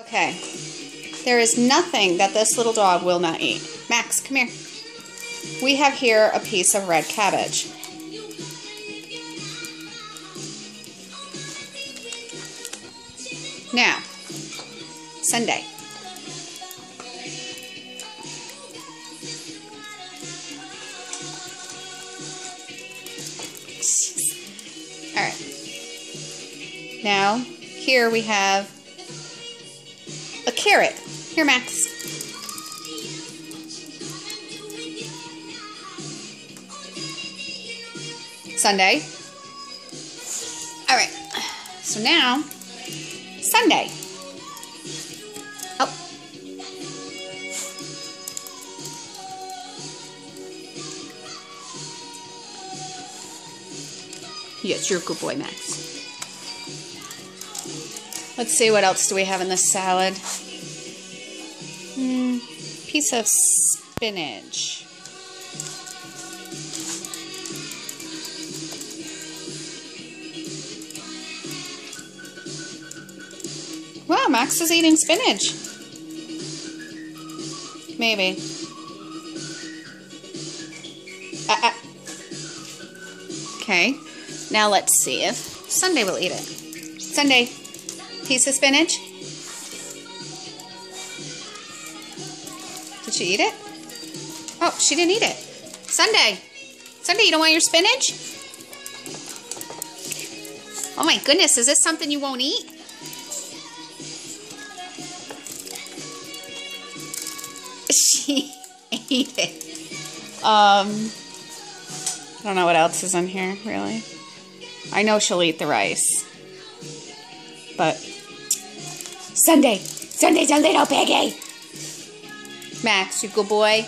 Okay, there is nothing that this little dog will not eat. Max, come here. We have here a piece of red cabbage. Now, Sunday. All right. Now, here we have a carrot. Here, Max. Sunday. All right. So now, Sunday. Oh. Yes, you're a good boy, Max. Let's see, what else do we have in this salad? Piece of spinach. Wow, Max is eating spinach. Maybe. Okay. Now let's see if Sunday will eat it. Sunday, piece of spinach. Did she eat it? Oh, she didn't eat it. Sunday. Sunday, you don't want your spinach? Oh my goodness, is this something you won't eat? She ate it. I don't know what else is in here, really. I know she'll eat the rice. But Sunday's a little piggy. Max, you good boy?